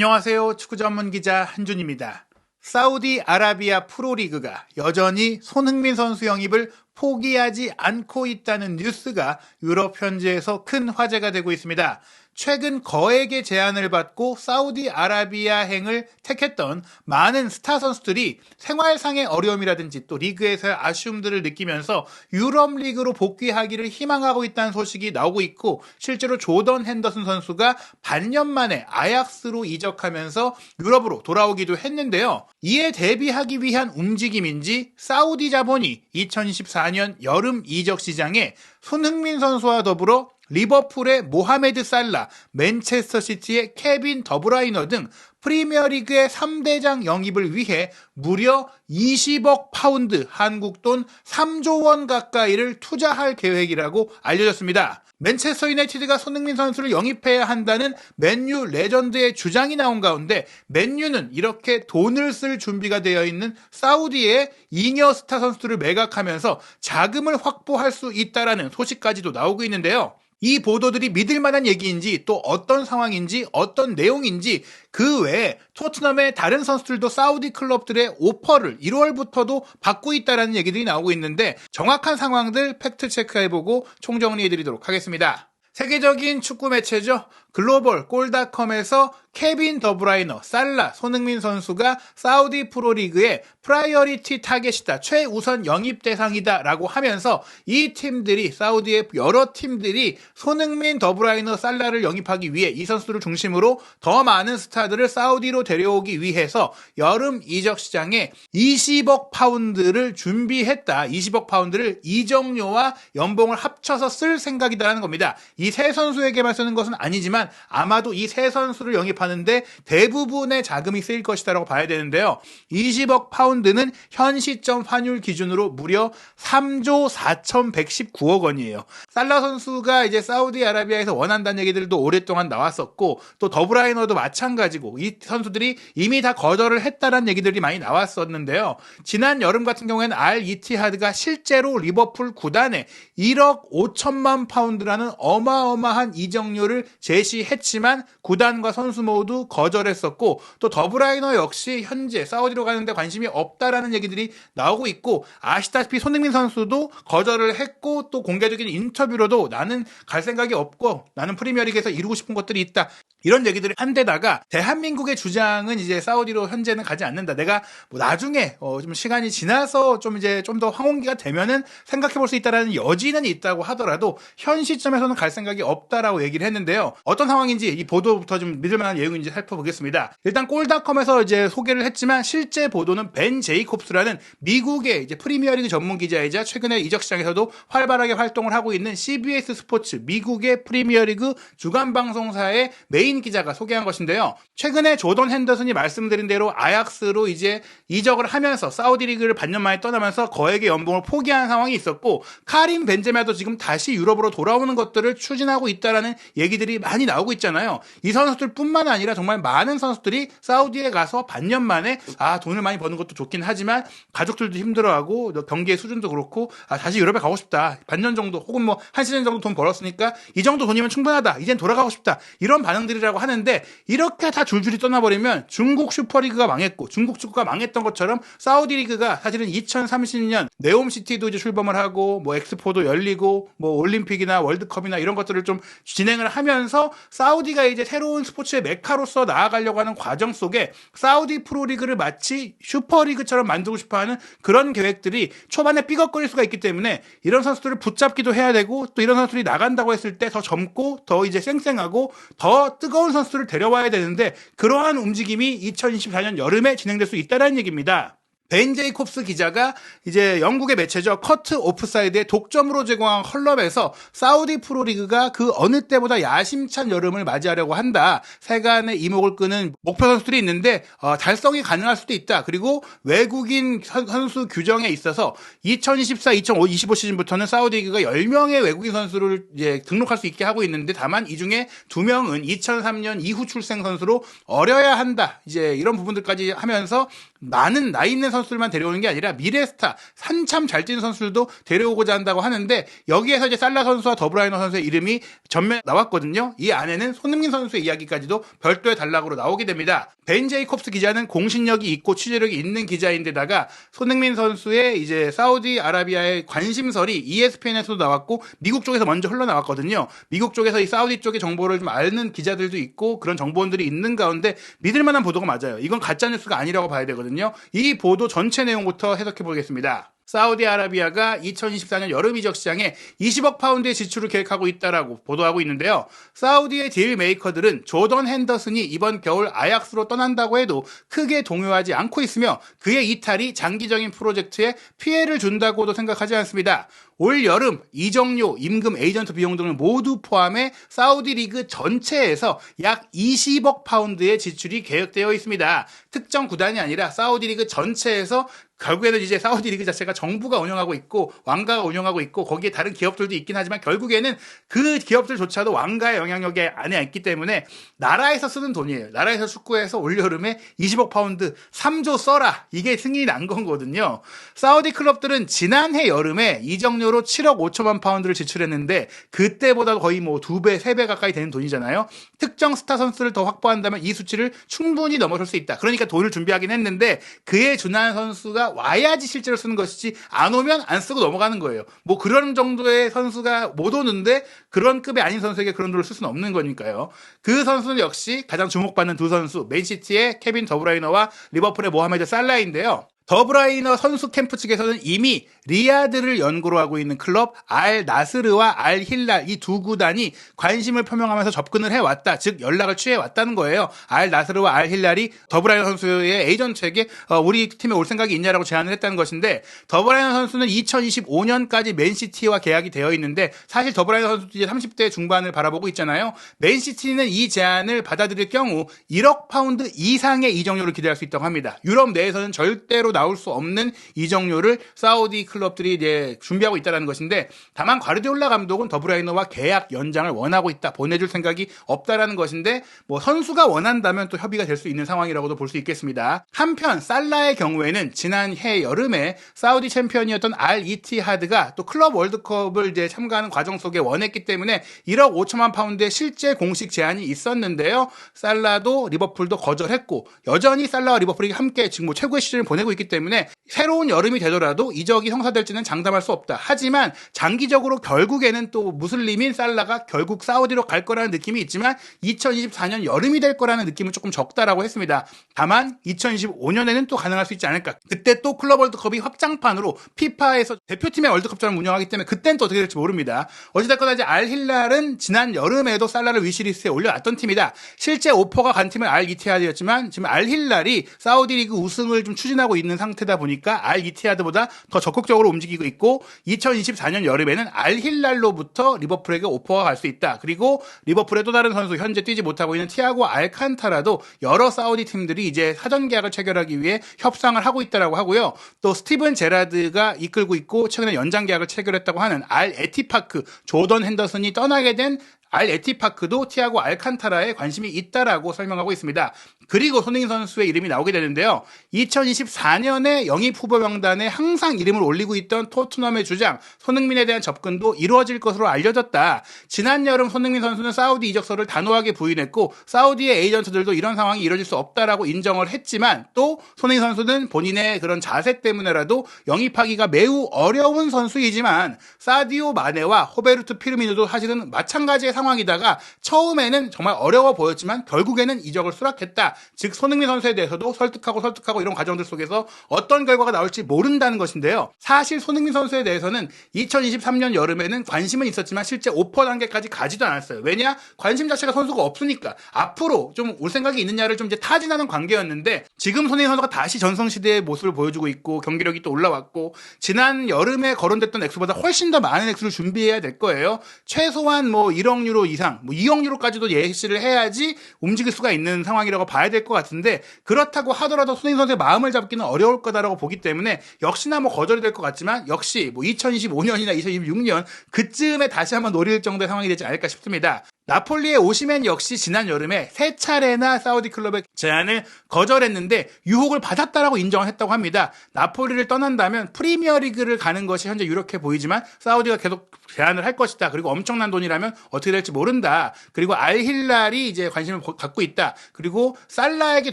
안녕하세요. 축구 전문 기자 한준입니다. 사우디아라비아 프로리그가 여전히 손흥민 선수 영입을 포기하지 않고 있다는 뉴스가 유럽 현지에서 큰 화제가 되고 있습니다. 최근 거액의 제안을 받고 사우디아라비아행을 택했던 많은 스타 선수들이 생활상의 어려움이라든지 또 리그에서의 아쉬움들을 느끼면서 유럽 리그로 복귀하기를 희망하고 있다는 소식이 나오고 있고, 실제로 조던 핸더슨 선수가 반년 만에 아약스로 이적하면서 유럽으로 돌아오기도 했는데요. 이에 대비하기 위한 움직임인지 사우디 자본이 2024년 여름 이적 시장에 손흥민 선수와 더불어 리버풀의 모하메드 살라, 맨체스터 시티의 케빈 더브라이너 등 프리미어리그의 3대장 영입을 위해 무려 20억 파운드, 한국 돈 3조 원 가까이를 투자할 계획이라고 알려졌습니다. 맨체스터 유나이티드가 손흥민 선수를 영입해야 한다는 맨유 레전드의 주장이 나온 가운데, 맨유는 이렇게 돈을 쓸 준비가 되어 있는 사우디의 잉여 스타 선수들을 매각하면서 자금을 확보할 수 있다라는 소식까지도 나오고 있는데요. 이 보도들이 믿을 만한 얘기인지, 또 어떤 상황인지, 어떤 내용인지, 그 외에 토트넘의 다른 선수들도 사우디 클럽들의 오퍼를 1월부터도 받고 있다는 얘기들이 나오고 있는데, 정확한 상황들 팩트 체크해보고 총정리해드리도록 하겠습니다. 세계적인 축구 매체죠. 글로벌 골닷컴에서 케빈 더브라이너, 살라, 손흥민 선수가 사우디 프로리그의 프라이어리티 타겟이다, 최우선 영입 대상이다 라고 하면서 이 팀들이, 사우디의 여러 팀들이 손흥민, 더브라이너, 살라를 영입하기 위해 이 선수들을 중심으로 더 많은 스타들을 사우디로 데려오기 위해서 여름 이적 시장에 20억 파운드를 준비했다. 20억 파운드를 이적료와 연봉을 합쳐서 쓸 생각이다라는 겁니다. 이 세 선수에게만 쓰는 것은 아니지만 아마도 이 세 선수를 영입하는데 대부분의 자금이 쓰일 것이다라고 봐야 되는데요. 20억 파운드는 현 시점 환율 기준으로 무려 3조 4,119억 원이에요. 살라 선수가 이제 사우디아라비아에서 원한다는 얘기들도 오랫동안 나왔었고, 또 더브라이너도 마찬가지고, 이 선수들이 이미 다 거절을 했다는 얘기들이 많이 나왔었는데요. 지난 여름 같은 경우에는 알 이티하드가 실제로 리버풀 구단에 1억 5천만 파운드라는 어마어마한 이적료를 제시했지만 구단과 선수 모두 거절했었고, 또 더브라이너 역시 현재 사우디로 가는데 관심이 없다라는 얘기들이 나오고 있고, 아시다시피 손흥민 선수도 거절을 했고, 또 공개적인 인터뷰로도 나는 갈 생각이 없고 나는 프리미어리그에서 이루고 싶은 것들이 있다, 이런 얘기들을 한 데다가 대한민국의 주장은 이제 사우디로 현재는 가지 않는다. 내가 뭐 나중에 좀 시간이 지나서 좀 이제 좀 더 황혼기가 되면은 생각해 볼 수 있다라는 여지는 있다고 하더라도 현 시점에서는 갈 생각이 없다라고 얘기를 했는데요. 어떤 상황인지 이 보도부터 좀 믿을 만한 내용인지 살펴보겠습니다. 일단 골닷컴에서 이제 소개를 했지만 실제 보도는 벤 제이콥스라는 미국의 이제 프리미어리그 전문 기자이자 최근에 이적 시장에서도 활발하게 활동을 하고 있는 CBS 스포츠 미국의 프리미어리그 주간 방송사의 메인 기자가 소개한 것인데요. 최근에 조던 핸더슨이 말씀드린 대로 아약스로 이제 이적을 하면서 사우디 리그를 반년 만에 떠나면서 거액의 연봉을 포기한 상황이 있었고, 카림 벤제마도 지금 다시 유럽으로 돌아오는 것들을 추진하고 있다라는 얘기들이 많이 나오고 있잖아요. 이 선수들뿐만 아니라 정말 많은 선수들이 사우디에 가서 반년 만에 돈을 많이 버는 것도 좋긴 하지만 가족들도 힘들어하고 경기의 수준도 그렇고 다시 유럽에 가고 싶다. 반년 정도 혹은 뭐 한 시즌 정도 돈 벌었으니까 이 정도 돈이면 충분하다. 이젠 돌아가고 싶다. 이런 반응들이라고 하는데, 이렇게 다 줄줄이 떠나버리면 중국 슈퍼리그가 망했고 중국 축구가 망했던 것처럼 사우디 리그가 사실은 2030년 네옴시티도 이제 출범을 하고 뭐 엑스포도 열리고 뭐 올림픽이나 월드컵이나 이런 것들을 좀 진행을 하면서 사우디가 이제 새로운 스포츠의 메카로서 나아가려고 하는 과정 속에 사우디 프로리그를 마치 슈퍼리그처럼 만들고 싶어하는 그런 계획들이 초반에 삐걱거릴 수가 있기 때문에 이런 선수들을 붙잡기도 해야 되고, 또 이런 선수들이 나간다고 했을 때 더 젊고 더 이제 쌩쌩하고 더 뜨거운 선수들을 데려와야 되는데, 그러한 움직임이 2024년 여름에 진행될 수 있다는 얘기입니다. 벤 제이콥스 기자가 이제 영국의 매체죠, 커트 오프사이드의 독점으로 제공한 컬럼에서 사우디 프로리그가 그 어느 때보다 야심찬 여름을 맞이하려고 한다. 세간의 이목을 끄는 목표 선수들이 있는데 달성이 가능할 수도 있다. 그리고 외국인 선수 규정에 있어서 2024-2025 시즌부터는 사우디 리그가 10명의 외국인 선수를 이제 등록할 수 있게 하고 있는데, 다만 이 중에 2명은 2003년 이후 출생 선수로 어려야 한다. 이제 이런 부분들까지 하면서 많은 나이 있는 선수들만 데려오는 게 아니라 미래 스타, 한참 잘 뛰는 선수들도 데려오고자 한다고 하는데 여기에서 이제 살라 선수와 더브라이너 선수의 이름이 전면에 나왔거든요. 이 안에는 손흥민 선수의 이야기까지도 별도의 단락으로 나오게 됩니다. 벤 제이콥스 기자는 공신력이 있고 취재력이 있는 기자인데다가 손흥민 선수의 이제 사우디아라비아의 관심설이 ESPN에서도 나왔고 미국 쪽에서 먼저 흘러나왔거든요. 미국 쪽에서 이 사우디 쪽의 정보를 좀 아는 기자들도 있고 그런 정보원들이 있는 가운데 믿을 만한 보도가 맞아요. 이건 가짜 뉴스가 아니라고 봐야 되거든요. 이 보도 전체 내용부터 해석해 보겠습니다. 사우디아라비아가 2024년 여름 이적 시장에 20억 파운드의 지출을 계획하고 있다라고 보도하고 있는데요. 사우디의 딜 메이커들은 조던 핸더슨이 이번 겨울 아약스로 떠난다고 해도 크게 동요하지 않고 있으며 그의 이탈이 장기적인 프로젝트에 피해를 준다고도 생각하지 않습니다. 올 여름 이적료, 임금, 에이전트 비용 등을 모두 포함해 사우디 리그 전체에서 약 20억 파운드의 지출이 계획되어 있습니다. 특정 구단이 아니라 사우디 리그 전체에서 결국에는 이제 사우디 리그 자체가 정부가 운영하고 있고 왕가가 운영하고 있고 거기에 다른 기업들도 있긴 하지만 결국에는 그 기업들조차도 왕가의 영향력 안에 있기 때문에 나라에서 쓰는 돈이에요. 나라에서 축구해서 올여름에 20억 파운드 3조 써라. 이게 승인이 난 거거든요. 사우디 클럽들은 지난해 여름에 이적료로 7억 5천만 파운드를 지출했는데 그때보다 거의 뭐 2배, 3배 가까이 되는 돈이잖아요. 특정 스타 선수를 더 확보한다면 이 수치를 충분히 넘어설 수 있다. 그러니까 돈을 준비하긴 했는데 그에 준하는 선수가 와야지 실제로 쓰는 것이지 안 오면 안 쓰고 넘어가는 거예요. 뭐 그런 정도의 선수가 못 오는데 그런 급이 아닌 선수에게 그런 돈을 쓸 수는 없는 거니까요. 그 선수는 역시 가장 주목받는 두 선수 맨시티의 케빈 더브라이너와 리버풀의 모하메드 살라인데요. 더브라이너 선수 캠프 측에서는 이미 리야드를 연고로 하고 있는 클럽 알 나스르와 알 힐랄 이 두 구단이 관심을 표명하면서 접근을 해왔다. 즉 연락을 취해왔다는 거예요. 알 나스르와 알 힐랄이 더브라이너 선수의 에이전트에게 우리 팀에 올 생각이 있냐라고 제안을 했다는 것인데 더브라이너 선수는 2025년까지 맨시티와 계약이 되어 있는데 사실 더브라이너 선수도 이제 30대 중반을 바라보고 있잖아요. 맨시티는 이 제안을 받아들일 경우 1억 파운드 이상의 이적료를 기대할 수 있다고 합니다. 유럽 내에서는 절대로 나올 수 없는 이적료를 사우디 클럽들이 이제 준비하고 있다는 것인데 다만 과르디올라 감독은 더브라이너와 계약 연장을 원하고 있다. 보내줄 생각이 없다라는 것인데 뭐 선수가 원한다면 또 협의가 될 수 있는 상황이라고도 볼 수 있겠습니다. 한편 살라의 경우에는 지난해 여름에 사우디 챔피언이었던 알 이티하드가 또 클럽 월드컵을 이제 참가하는 과정 속에 원했기 때문에 1억 5천만 파운드의 실제 공식 제안이 있었는데요. 살라도 리버풀도 거절했고 여전히 살라와 리버풀이 함께 지금 뭐 최고의 시즌을 보내고 있기 때문에 새로운 여름이 되더라도 이적이 성사될지는 장담할 수 없다. 하지만 장기적으로 결국에는 또 무슬림인 살라가 결국 사우디로 갈 거라는 느낌이 있지만 2024년 여름이 될 거라는 느낌은 조금 적다라고 했습니다. 다만 2025년에는 또 가능할 수 있지 않을까. 그때 또 클럽 월드컵이 확장판으로 피파에서 대표팀의 월드컵처럼 운영하기 때문에 그때는 또 어떻게 될지 모릅니다. 어찌됐거나 이제 알 힐랄은 지난 여름에도 살라를 위시리스트에 올려놨던 팀이다. 실제 오퍼가 간 팀은 알 이티하드였지만 지금 알 힐랄이 사우디 리그 우승을 좀 추진하고 있는 상태다 보니까 알 이티하드보다 더 적극적으로 움직이고 있고 2024년 여름에는 알 힐랄로부터 리버풀에게 오퍼가 갈 수 있다. 그리고 리버풀의 또 다른 선수 현재 뛰지 못하고 있는 티아고 알칸타라도 여러 사우디 팀들이 이제 사전 계약을 체결하기 위해 협상을 하고 있다라고 하고요. 또 스티븐 제라드가 이끌고 있고 최근에 연장 계약을 체결했다고 하는 알 에티파크 조던 핸더슨이 떠나게 된 알 에티파크도 티아고 알칸타라에 관심이 있다라고 설명하고 있습니다. 그리고 손흥민 선수의 이름이 나오게 되는데요. 2024년에 영입 후보 명단에 항상 이름을 올리고 있던 토트넘의 주장 손흥민에 대한 접근도 이루어질 것으로 알려졌다. 지난 여름 손흥민 선수는 사우디 이적서를 단호하게 부인했고 사우디의 에이전트들도 이런 상황이 이루어질 수 없다라고 인정을 했지만 또 손흥민 선수는 본인의 그런 자세 때문에라도 영입하기가 매우 어려운 선수이지만 사디오 마네와 호베르트 피르미누도 사실은 마찬가지의 상황이다가 처음에는 정말 어려워 보였지만 결국에는 이적을 수락했다. 즉 손흥민 선수에 대해서도 설득하고 이런 과정들 속에서 어떤 결과가 나올지 모른다는 것인데요. 사실 손흥민 선수에 대해서는 2023년 여름에는 관심은 있었지만 실제 오퍼 단계까지 가지도 않았어요. 왜냐? 관심 자체가 선수가 없으니까 앞으로 좀 올 생각이 있느냐를 좀 이제 타진하는 관계였는데 지금 손흥민 선수가 다시 전성시대의 모습을 보여주고 있고 경기력이 또 올라왔고 지난 여름에 거론됐던 액수보다 훨씬 더 많은 액수를 준비해야 될 거예요. 최소한 뭐 1억 유로 이상, 뭐 2억 유로까지도 예시를 해야지 움직일 수가 있는 상황이라고 봐야 될 것 같은데 그렇다고 하더라도 손흥민 선수의 마음을 잡기는 어려울 거다라고 보기 때문에 역시나 뭐 거절이 될 것 같지만 역시 뭐 2025년이나 2026년 그쯤에 다시 한번 노릴 정도의 상황이 되지 않을까 싶습니다. 나폴리의 오시멘 역시 지난 여름에 3차례나 사우디 클럽의 제안을 거절했는데 유혹을 받았다라고 인정을 했다고 합니다. 나폴리를 떠난다면 프리미어리그를 가는 것이 현재 유력해 보이지만 사우디가 계속 제안을 할 것이다. 그리고 엄청난 돈이라면 어떻게 될지 모른다. 그리고 알힐랄이 이제 관심을 갖고 있다. 그리고 살라에게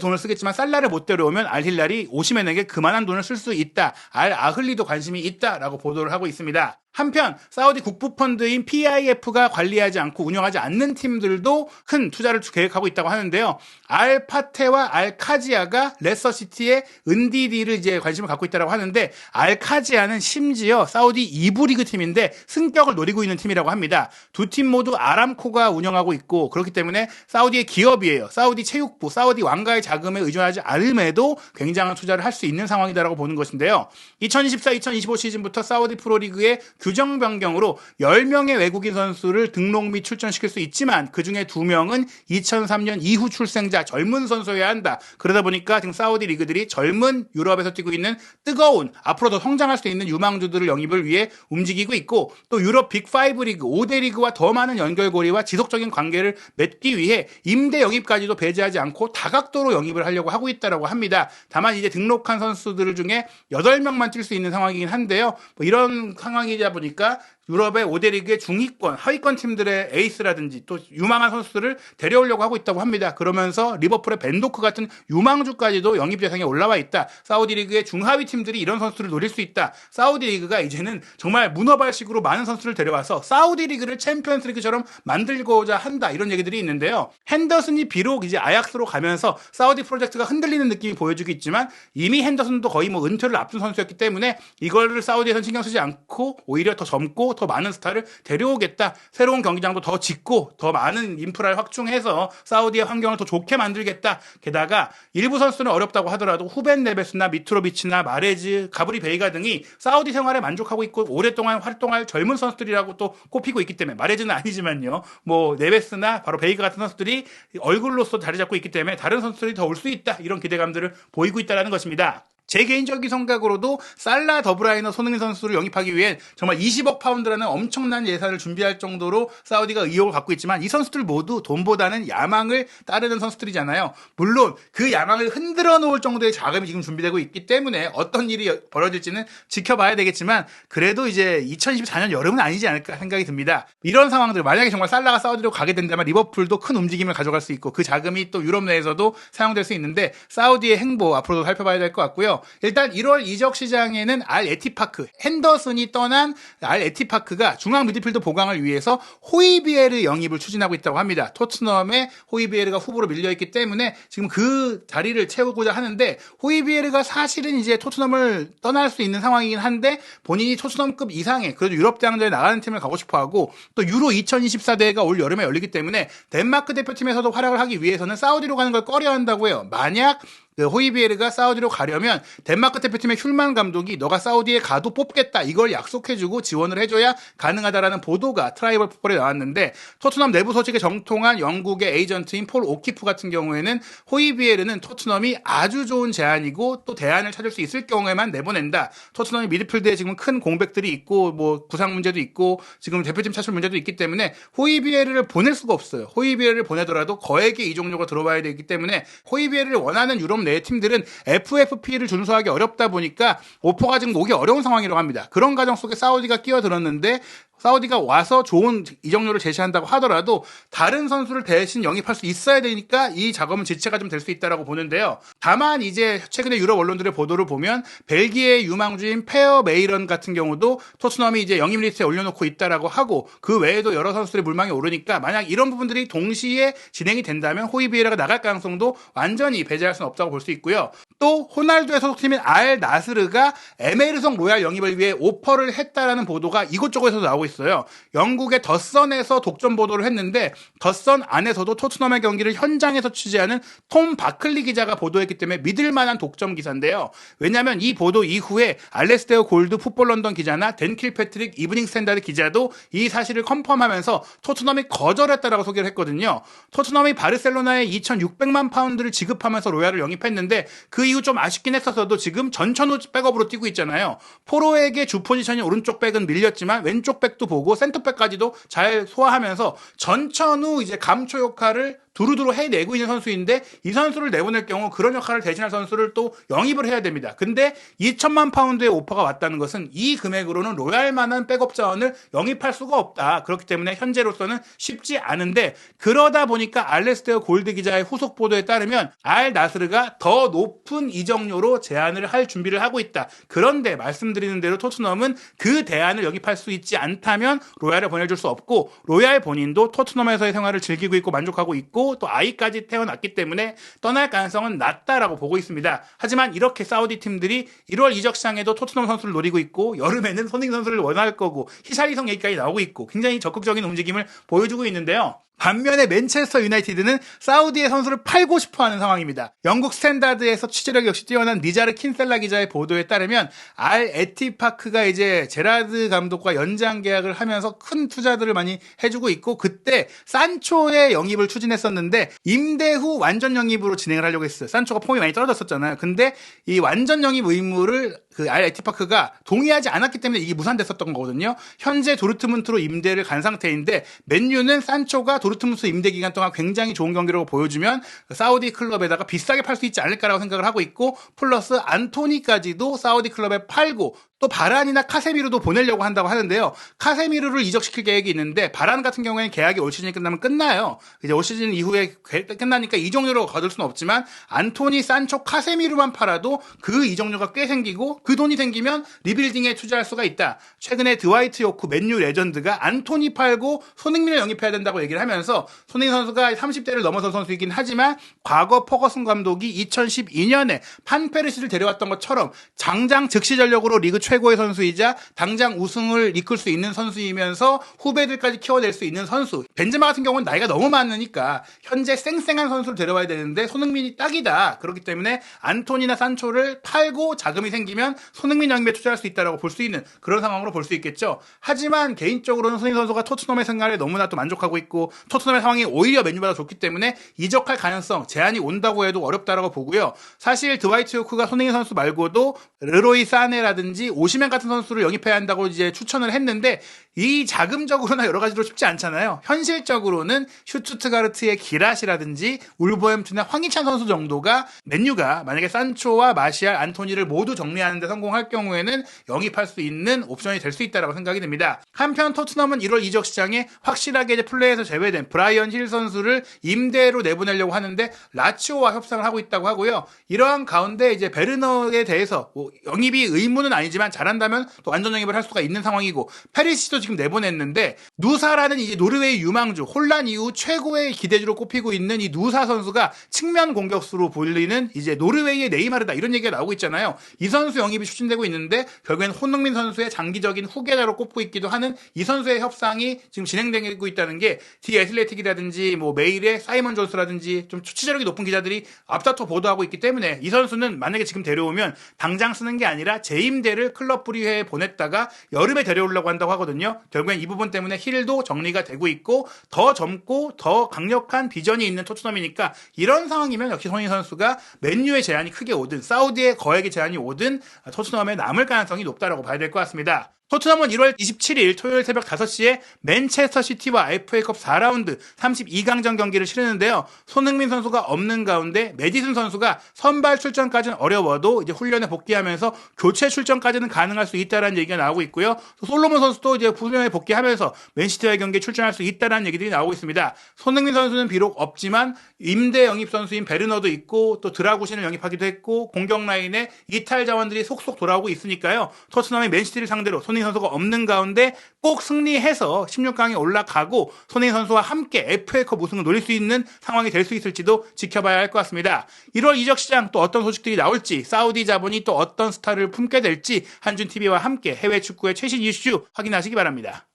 돈을 쓰겠지만 살라를 못 데려오면 알힐랄이 오시멘에게 그만한 돈을 쓸 수 있다. 알 아흘리도 관심이 있다라고 보도를 하고 있습니다. 한편 사우디 국부펀드인 PIF가 관리하지 않고 운영하지 않는 팀들도 큰 투자를 계획하고 있다고 하는데요. 알파테와 알카지아가 레서시티의 은디디를 이제 관심을 갖고 있다고 하는데 알카지아는 심지어 사우디 2부 리그 팀인데 승격을 노리고 있는 팀이라고 합니다. 두 팀 모두 아람코가 운영하고 있고 그렇기 때문에 사우디의 기업이에요. 사우디 체육부, 사우디 왕가의 자금에 의존하지 않음에도 굉장한 투자를 할 수 있는 상황이다라고 보는 것인데요. 2024-2025 시즌부터 사우디 프로리그의 규정 변경으로 10명의 외국인 선수를 등록 및 출전시킬 수 있지만 그중에 2명은 2003년 이후 출생자 젊은 선수여야 한다. 그러다 보니까 지금 사우디 리그들이 젊은 유럽에서 뛰고 있는 뜨거운 앞으로 더 성장할 수 있는 유망주들을 영입을 위해 움직이고 있고 또 유럽 빅5 리그, 5대 리그와 더 많은 연결고리와 지속적인 관계를 맺기 위해 임대 영입까지도 배제하지 않고 다각도로 영입을 하려고 하고 있다고 합니다. 다만 이제 등록한 선수들 중에 8명만 뛸 수 있는 상황이긴 한데요. 뭐 이런 상황이다 보니까 유럽의 5대 리그의 중위권, 하위권 팀들의 에이스라든지 또 유망한 선수들을 데려오려고 하고 있다고 합니다. 그러면서 리버풀의 벤도크 같은 유망주까지도 영입 대상에 올라와 있다. 사우디 리그의 중하위 팀들이 이런 선수를 노릴 수 있다. 사우디 리그가 이제는 정말 문어발식으로 많은 선수를 데려와서 사우디 리그를 챔피언스 리그처럼 만들고자 한다. 이런 얘기들이 있는데요. 핸더슨이 비록 이제 아약스로 가면서 사우디 프로젝트가 흔들리는 느낌이 보여주고 있지만 이미 핸더슨도 거의 뭐 은퇴를 앞둔 선수였기 때문에 이거를 사우디에서는 신경 쓰지 않고 오히려 더 젊고 더 많은 스타를 데려오겠다. 새로운 경기장도 더 짓고 더 많은 인프라를 확충해서 사우디의 환경을 더 좋게 만들겠다. 게다가 일부 선수는 어렵다고 하더라도 후벤 네베스나 미트로비치나 마레즈, 가브리 베이가 등이 사우디 생활에 만족하고 있고 오랫동안 활동할 젊은 선수들이라고 또 꼽히고 있기 때문에 마레즈는 아니지만요. 뭐 네베스나 바로 베이가 같은 선수들이 얼굴로서 자리 잡고 있기 때문에 다른 선수들이 더 올 수 있다. 이런 기대감들을 보이고 있다는 것입니다. 제 개인적인 생각으로도 살라, 더브라이너, 손흥민 선수를 영입하기 위해 정말 20억 파운드라는 엄청난 예산을 준비할 정도로 사우디가 의욕을 갖고 있지만 이 선수들 모두 돈보다는 야망을 따르는 선수들이잖아요. 물론 그 야망을 흔들어 놓을 정도의 자금이 지금 준비되고 있기 때문에 어떤 일이 벌어질지는 지켜봐야 되겠지만 그래도 이제 2024년 여름은 아니지 않을까 생각이 듭니다. 이런 상황들 만약에 정말 살라가 사우디로 가게 된다면 리버풀도 큰 움직임을 가져갈 수 있고 그 자금이 또 유럽 내에서도 사용될 수 있는데 사우디의 행보 앞으로도 살펴봐야 될 것 같고요. 일단 1월 이적 시장에는 알 에티파크, 핸더슨이 떠난 알 에티파크가 중앙 미드필더 보강을 위해서 호이비에르 영입을 추진하고 있다고 합니다. 토트넘에 호이비에르가 후보로 밀려있기 때문에 지금 그 자리를 채우고자 하는데 호이비에르가 사실은 이제 토트넘을 떠날 수 있는 상황이긴 한데 본인이 토트넘급 이상의 그래도 유럽 대항전에 나가는 팀을 가고 싶어하고 또 유로 2024 대회가 올 여름에 열리기 때문에 덴마크 대표팀에서도 활약을 하기 위해서는 사우디로 가는 걸 꺼려한다고 해요. 만약 호이비에르가 사우디로 가려면 덴마크 대표팀의 슐만 감독이 너가 사우디에 가도 뽑겠다 이걸 약속해주고 지원을 해줘야 가능하다라는 보도가 트라이벌 풋볼에 나왔는데 토트넘 내부 소식에 정통한 영국의 에이전트인 폴 오키프 같은 경우에는 호이비에르는 토트넘이 아주 좋은 제안이고 또 대안을 찾을 수 있을 경우에만 내보낸다. 토트넘이 미드필드에 지금 큰 공백들이 있고 뭐 부상 문제도 있고 지금 대표팀 차출 문제도 있기 때문에 호이비에르를 보낼 수가 없어요. 호이비에르를 보내더라도 거액의 이적료가 들어와야 되기 때문에 호이비에르를 원하는 유럽 내 팀들은 FFP를 준수하기 어렵다 보니까 오퍼가 지금 오기 어려운 상황이라고 합니다. 그런 과정 속에 사우디가 끼어들었는데 사우디가 와서 좋은 이적료를 제시한다고 하더라도 다른 선수를 대신 영입할 수 있어야 되니까 이 작업은 지체가 좀 될 수 있다고 보는데요. 다만 이제 최근에 유럽 언론들의 보도를 보면 벨기에 유망주인 페어 메이런 같은 경우도 토트넘이 이제 영입 리스트에 올려놓고 있다라고 하고 그 외에도 여러 선수들의 물망이 오르니까 만약 이런 부분들이 동시에 진행이 된다면 호이비에르가 나갈 가능성도 완전히 배제할 수는 없다고 볼 수 있고요. 또 호날두의 소속팀인 알 나스르가 에메르송 로얄 영입을 위해 오퍼를 했다라는 보도가 이곳저곳에서 나오고 있어요. 영국의 더선에서 독점 보도를 했는데 더선 안에서도 토트넘의 경기를 현장에서 취재하는 톰 바클리 기자가 보도했기 때문에 믿을 만한 독점 기사인데요. 왜냐하면 이 보도 이후에 알레스테어 골드 풋볼 런던 기자나 댄 킬패트릭 이브닝 스탠다드 기자도 이 사실을 컨펌하면서 토트넘이 거절했다라고 소개를 했거든요. 토트넘이 바르셀로나에 2,600만 파운드를 지급하면서 로얄을 영입했는데 그 이후 좀 아쉽긴 했었어도 지금 전천후 백업으로 뛰고 있잖아요. 포로에게 주 포지션이 오른쪽 백은 밀렸지만 왼쪽 백도 공백도 보고 센터백까지도 잘 소화하면서 전천후 이제 감초 역할을 두루두루 해내고 있는 선수인데 이 선수를 내보낼 경우 그런 역할을 대신할 선수를 또 영입을 해야 됩니다. 근데 2천만 파운드의 오퍼가 왔다는 것은 이 금액으로는 로얄만한 백업 자원을 영입할 수가 없다. 그렇기 때문에 현재로서는 쉽지 않은데 그러다 보니까 알레스테어 골드 기자의 후속 보도에 따르면 알 나스르가 더 높은 이적료로 제안을 할 준비를 하고 있다. 그런데 말씀드리는 대로 토트넘은 그 대안을 영입할 수 있지 않다면 로얄을 보내줄 수 없고 로얄 본인도 토트넘에서의 생활을 즐기고 있고 만족하고 있고 또 아이까지 태어났기 때문에 떠날 가능성은 낮다라고 보고 있습니다. 하지만 이렇게 사우디 팀들이 1월 이적 시장에도 토트넘 선수를 노리고 있고 여름에는 손흥민 선수를 원할 거고 히샬리성 얘기까지 나오고 있고 굉장히 적극적인 움직임을 보여주고 있는데요. 반면에 맨체스터 유나이티드는 사우디의 선수를 팔고 싶어하는 상황입니다. 영국 스탠다드에서 취재력이 역시 뛰어난 니자르 킨셀라 기자의 보도에 따르면 알 에티파크가 이제 제라드 감독과 연장 계약을 하면서 큰 투자들을 많이 해주고 있고 그때 산초의 영입을 추진했었는데 임대 후 완전 영입으로 진행을 하려고 했어요. 산초가 폼이 많이 떨어졌었잖아요. 근데 이 완전 영입 의무를 그 알 에티파크가 동의하지 않았기 때문에 이게 무산됐었던 거거든요. 현재 도르트문트로 임대를 간 상태인데 맨유는 산초가 도르트문트 임대 기간 동안 굉장히 좋은 경기력을 보여주면 사우디 클럽에다가 비싸게 팔 수 있지 않을까라고 생각을 하고 있고 플러스 안토니까지도 사우디 클럽에 팔고 또 바란이나 카세미르도 보내려고 한다고 하는데요. 카세미르를 이적시킬 계획이 있는데 바란 같은 경우에는 계약이 올 시즌이 끝나면 끝나요. 이제 올 시즌 이후에 끝나니까 이적료로 거둘 수는 없지만 안토니, 산초, 카세미르만 팔아도 그 이적료가 꽤 생기고 그 돈이 생기면 리빌딩에 투자할 수가 있다. 최근에 드와이트 요크 맨유 레전드가 안토니 팔고 손흥민을 영입해야 된다고 얘기를 하면서 손흥민 선수가 30대를 넘어선 선수이긴 하지만 과거 퍼거슨 감독이 2012년에 판페르시를 데려왔던 것처럼 장장 즉시 전력으로 리그 최고의 선수이자 당장 우승을 이끌 수 있는 선수이면서 후배들까지 키워낼 수 있는 선수. 벤제마 같은 경우는 나이가 너무 많으니까 현재 쌩쌩한 선수를 데려와야 되는데 손흥민이 딱이다. 그렇기 때문에 안토니나 산초를 팔고 자금이 생기면 손흥민 영입에 투자할 수 있다라고 볼 수 있는 그런 상황으로 볼 수 있겠죠. 하지만 개인적으로는 손흥민 선수가 토트넘의 생활에 너무나 또 만족하고 있고 토트넘의 상황이 오히려 맨유보다 좋기 때문에 이적할 가능성, 제안이 온다고 해도 어렵다라고 보고요. 사실 드와이트 요크가 손흥민 선수 말고도 르로이 사네라든지 오시멘 같은 선수를 영입해야 한다고 이제 추천을 했는데 이 자금적으로나 여러 가지로 쉽지 않잖아요. 현실적으로는 슈투트가르트의 기라시라든지 울버햄튼의 황희찬 선수 정도가 맨유가 만약에 산초와 마시알, 안토니를 모두 정리하는 데 성공할 경우에는 영입할 수 있는 옵션이 될 수 있다고 생각이 듭니다. 한편 토트넘은 1월 이적 시장에 확실하게 이제 플레이에서 제외된 브라이언 힐 선수를 임대로 내보내려고 하는데 라치오와 협상을 하고 있다고 하고요. 이러한 가운데 이제 베르너에 대해서 영입이 의무는 아니지만 잘한다면 또 완전 영입을 할 수가 있는 상황이고 페리시도 지금 내보냈는데 누사라는 이제 노르웨이 유망주 혼란 이후 최고의 기대주로 꼽히고 있는 이 누사 선수가 측면 공격수로 불리는 이제 노르웨이의 네이마르다 이런 얘기가 나오고 있잖아요. 이 선수 영입이 추진되고 있는데 결국엔 손흥민 선수의 장기적인 후계자로 꼽고 있기도 하는 이 선수의 협상이 지금 진행되고 있다는 게 디 애슬레틱이라든지 뭐 메일의 사이먼 존스라든지 좀 취재력이 높은 기자들이 앞다퉈 보도하고 있기 때문에 이 선수는 만약에 지금 데려오면 당장 쓰는 게 아니라 재임대를 클럽 브리회에 보냈다가 여름에 데려오려고 한다고 하거든요. 결국엔 이 부분 때문에 힐도 정리가 되고 있고 더 젊고 더 강력한 비전이 있는 토트넘이니까 이런 상황이면 역시 손흥민 선수가 맨유의 제안이 크게 오든 사우디의 거액의 제안이 오든 토트넘에 남을 가능성이 높다라고 봐야 될 것 같습니다. 토트넘은 1월 27일 토요일 새벽 5시에 맨체스터 시티와 FA컵 4라운드 32강전 경기를 치르는데요. 손흥민 선수가 없는 가운데 메디슨 선수가 선발 출전까지는 어려워도 이제 훈련에 복귀하면서 교체 출전까지는 가능할 수 있다라는 얘기가 나오고 있고요. 또 솔로몬 선수도 이제 훈련에 복귀하면서 맨시티와의 경기에 출전할 수 있다라는 얘기들이 나오고 있습니다. 손흥민 선수는 비록 없지만 임대 영입 선수인 베르너도 있고 또 드라구신을 영입하기도 했고 공격 라인에 이탈 자원들이 속속 돌아오고 있으니까요. 토트넘이 맨시티를 상대로 손흥민 선수가 없는 가운데 꼭 승리해서 16강에 올라가고 손흥민 선수와 함께 FA컵 우승을 노릴 수 있는 상황이 될 수 있을지도 지켜봐야 할 것 같습니다. 1월 이적 시장 또 어떤 소식들이 나올지 사우디 자본이 또 어떤 스타를 품게 될지 한준TV와 함께 해외 축구의 최신 이슈 확인하시기 바랍니다.